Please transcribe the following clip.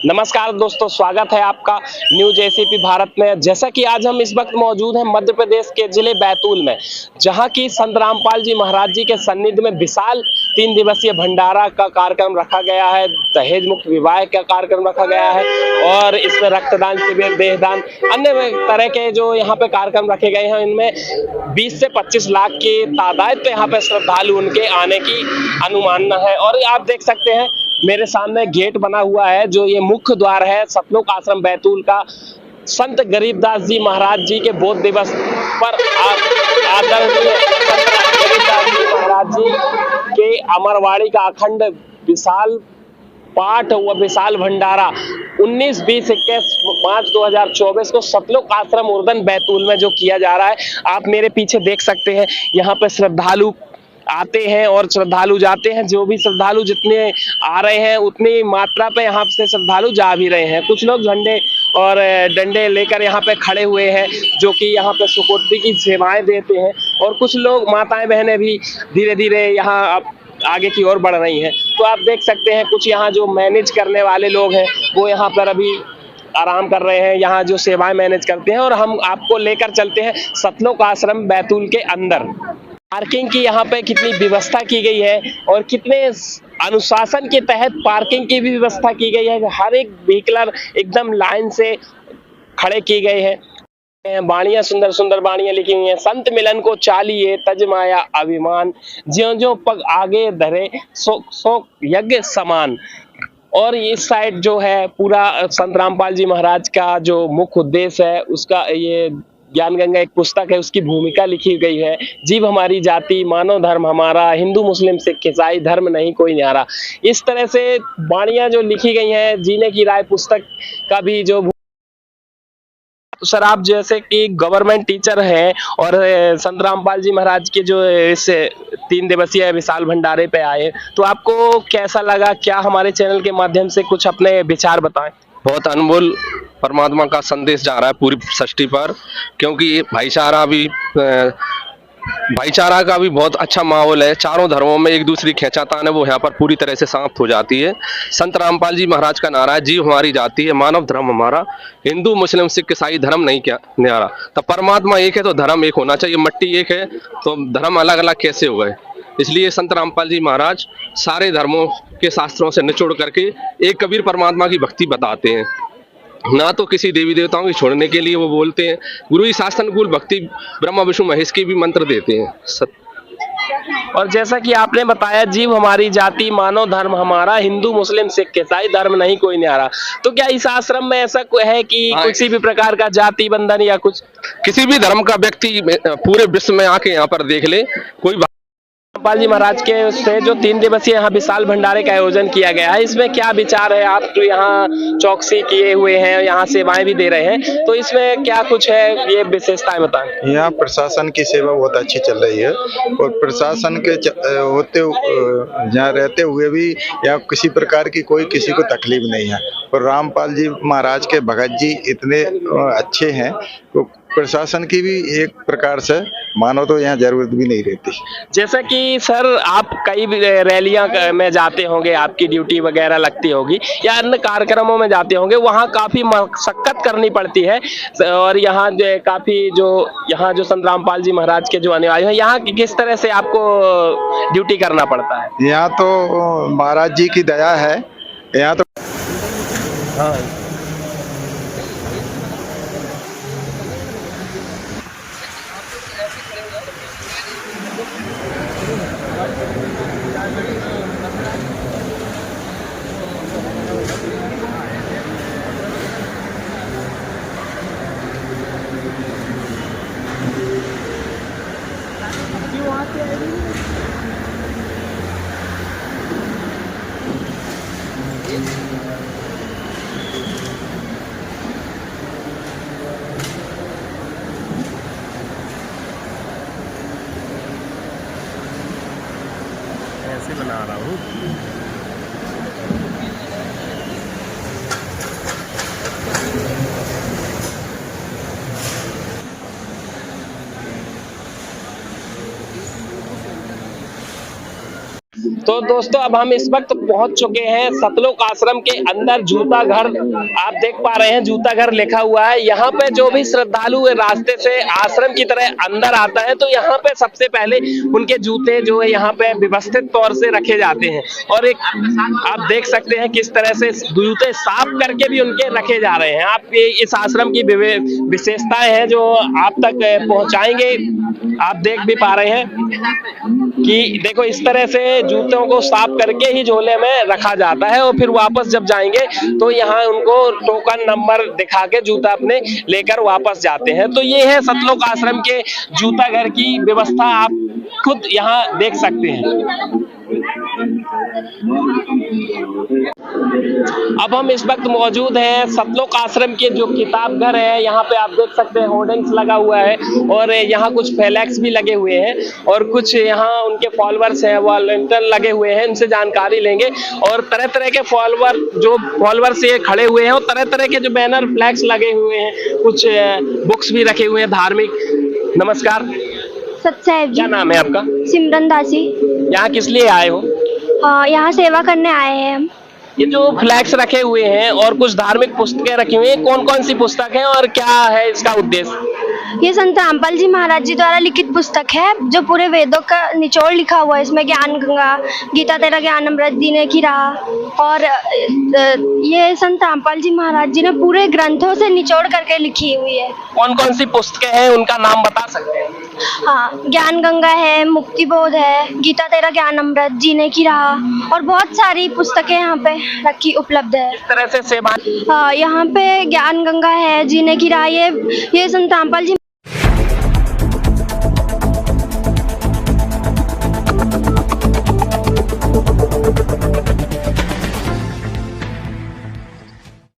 नमस्कार दोस्तों, स्वागत है आपका न्यूज एसीपी भारत में। जैसा कि आज हम इस वक्त मौजूद हैं मध्य प्रदेश के जिले बैतूल में, जहां की संत रामपाल जी महाराज जी के सन्निधि में विशाल 3 दिवसीय भंडारा का कार्यक्रम रखा गया है। दहेज मुक्त विवाह का कार्यक्रम रखा गया है और इसमें रक्तदान शिविर, देहदान, अन्य तरह के जो यहाँ पे कार्यक्रम रखे गए हैं, इनमें 20 से 25 लाख की तादाद पे यहाँ पे श्रद्धालु उनके आने की अनुमानना है। और आप देख सकते हैं मेरे सामने गेट बना हुआ है, जो ये मुख्य द्वार है सतलोक आश्रम बैतूल का। संत गरीबदास जी महाराज जी के बोध दिवस पर आदरणीय संत गरीबदास जी महाराज जी के अमरवाड़ी का अखंड विशाल पाठ व विशाल भंडारा 19, 20, 21 5 2024 को सतलोक आश्रम उर्दन बैतूल में जो किया जा रहा है, आप मेरे पीछे देख सकते हैं। यहाँ पे श्रद्धालु आते हैं और श्रद्धालु जाते हैं। जो भी श्रद्धालु जितने आ रहे हैं उतनी मात्रा पे यहाँ से श्रद्धालु जा भी रहे हैं। कुछ लोग झंडे और डंडे लेकर यहाँ पे खड़े हुए हैं, जो कि यहाँ पे सुपुर्दी की सेवाएं देते हैं। और कुछ लोग माताएं बहनें भी धीरे धीरे यहाँ आगे की ओर बढ़ रही हैं। तो आप देख सकते हैं कुछ यहाँ जो मैनेज करने वाले लोग हैं वो यहाँ पर अभी आराम कर रहे हैं, यहाँ जो सेवाएं मैनेज करते हैं। और हम आपको लेकर चलते हैं सतलोक आश्रम बैतूल के अंदर। पार्किंग की यहाँ पे कितनी व्यवस्था की गई है और कितने अनुशासन के तहत पार्किंग की भी व्यवस्था की गई है। हर एक व्हीकलर एकदम लाइन से खड़े किए गए हैं। बाणियां, सुंदर सुंदर बाणियां लिखी हुई हैं। संत मिलन को चालिए तज माया अभिमान, ज्यों ज्यों पग आगे धरे सो सो यज्ञ समान। और इस साइड जो है पूरा संत रामपाल जी महाराज का जो मुख्य उद्देश्य है, उसका ये ज्ञान गंगा एक पुस्तक है, उसकी भूमिका लिखी गई है। जीव हमारी जाति, मानव धर्म हमारा, हिंदू मुस्लिम सिख ईसाई धर्म नहीं कोई न्यारा। इस तरह से वाणियां जो लिखी गई हैं, जीने की राय पुस्तक का भी जो तो सर, आप जैसे कि गवर्नमेंट टीचर हैं और संत रामपाल जी महाराज के जो इस 3 दिवसीय विशाल भंडारे पे आए, तो आपको कैसा लगा? क्या हमारे चैनल के माध्यम से कुछ अपने विचार बताएं। बहुत अनमोल परमात्मा का संदेश जा रहा है पूरी सृष्टि पर, क्योंकि भाईचारा का भी बहुत अच्छा माहौल है। चारों धर्मों में एक दूसरी खींचातान है वो यहाँ पर पूरी तरह से समाप्त हो जाती है। संत रामपाल जी महाराज का नारा है, जीव हमारी जाति है, मानव धर्म हमारा, हिंदू मुस्लिम सिख ईसाई धर्म नहीं क्या न्यारा। तो परमात्मा एक है तो धर्म एक होना चाहिए। मट्टी एक है तो धर्म अलग अलग कैसे हो गए? इसलिए संत रामपाल जी महाराज सारे धर्मों के शास्त्रों से निचोड़ करके एक कबीर परमात्मा की भक्ति बताते हैं। ना तो किसी देवी देवताओं की छोड़ने के लिए वो बोलते हैं, गुरु ही शास्त्रानुकूल भक्ति ब्रह्मा विष्णु महेश की भी मंत्र देते हैं। और जैसा कि आपने बताया, जीव हमारी जाति, मानव धर्म हमारा, हिंदू मुस्लिम सिख ईसाई धर्म नहीं कोई न्यारा। तो क्या इस आश्रम में ऐसा कोई है कि किसी भी प्रकार का जाति बंधन या कुछ? किसी भी धर्म का व्यक्ति पूरे विश्व में आके यहाँ पर देख ले, कोई रामपाल जी महाराज के से जो 3 दिवसीय यहाँ विशाल भंडारे का आयोजन किया गया है, इसमें क्या विचार है? आप तो यहाँ चौकसी किए हुए हैं, यहाँ सेवाएं भी दे रहे हैं, तो इसमें क्या कुछ है, ये विशेषताएं बताएं। यहाँ प्रशासन की सेवा बहुत अच्छी चल रही है और प्रशासन के होते यहाँ रहते हुए भी यहाँ किसी प्रकार की कोई किसी को तकलीफ नहीं है। और रामपाल जी महाराज के भगत जी इतने अच्छे हैं तो प्रशासन की भी एक प्रकार से मानो तो यहाँ जरूरत भी नहीं रहती। जैसा कि सर, आप कई रैलियां में जाते होंगे, आपकी ड्यूटी वगैरह लगती होगी या अन्य कार्यक्रमों में जाते होंगे, वहाँ काफी मशक्कत करनी पड़ती है। और यहाँ जो काफी यहाँ जो संत रामपाल जी महाराज के जो अनुयायी हैं, यहाँ किस तरह से आपको ड्यूटी करना पड़ता है? यहाँ तो महाराज जी की दया है। यहाँ तो हाँ, ऐसे बना रहा हूँ। तो दोस्तों अब हम इस वक्त पहुंच चुके हैं सतलोक आश्रम के अंदर। जूता घर आप देख पा रहे हैं, जूता घर लिखा हुआ है। यहाँ पे जो भी श्रद्धालु रास्ते से आश्रम की तरह अंदर आता है तो यहाँ पे सबसे पहले उनके जूते जो है यहाँ पे व्यवस्थित तौर से रखे जाते हैं, और एक आप देख सकते हैं किस तरह से जूते साफ करके भी उनके रखे जा रहे हैं। आप इस आश्रम की विशेषताएं हैं जो आप तक पहुंचाएंगे। आप देख भी पा रहे हैं कि देखो इस तरह से जूतों को साफ करके ही झोले में रखा जाता है, और फिर वापस जब जाएंगे तो यहाँ उनको टोकन नंबर दिखा के जूता अपने लेकर वापस जाते हैं। तो ये है सतलोक आश्रम के जूता घर की व्यवस्था, आप खुद यहाँ देख सकते हैं। अब हम इस वक्त मौजूद हैं सतलोक आश्रम के जो किताब घर है। यहाँ पे आप देख सकते हैं होर्डिंग्स लगा हुआ है, और यहाँ कुछ फ्लैक्स भी लगे हुए हैं, और कुछ यहाँ उनके फॉलोअर्स हैं वॉलंटियर लगे हुए हैं। इनसे जानकारी लेंगे, और तरह तरह के फॉलोअर्स ये खड़े हुए हैं, और तरह तरह के जो बैनर फ्लैक्स लगे हुए हैं, कुछ बुक्स भी रखे हुए हैं धार्मिक। नमस्कार, सत्साहेब जी। क्या नाम है आपका? सिमरन दासी। यहाँ किस लिए आए हो? यहाँ सेवा करने आए हैं हम। ये जो फ्लैग्स रखे हुए हैं और कुछ धार्मिक पुस्तकें रखी हुई हैं, कौन कौन सी पुस्तक है और क्या है इसका उद्देश्य? ये संत रामपाल जी महाराज जी द्वारा लिखित पुस्तक है, जो पूरे वेदों का निचोड़ लिखा हुआ है। इसमें ज्ञान गंगा, गीता तेरा ज्ञान अमृत, जीने की राह, और ये संत रामपाल जी महाराज जी ने पूरे ग्रंथों से निचोड़ करके लिखी हुई है। कौन कौन सी पुस्तकें हैं, उनका नाम बता सकते हैं? हाँ, ज्ञान गंगा है, मुक्ति बोध है, गीता तेरा ज्ञान अमृत, जीने की राह, और बहुत सारी पुस्तकें यहाँ पे रखी उपलब्ध है। इस तरह से सेवा यहाँ पे ज्ञान गंगा है, जीने की राह, ये संत रामपाल जी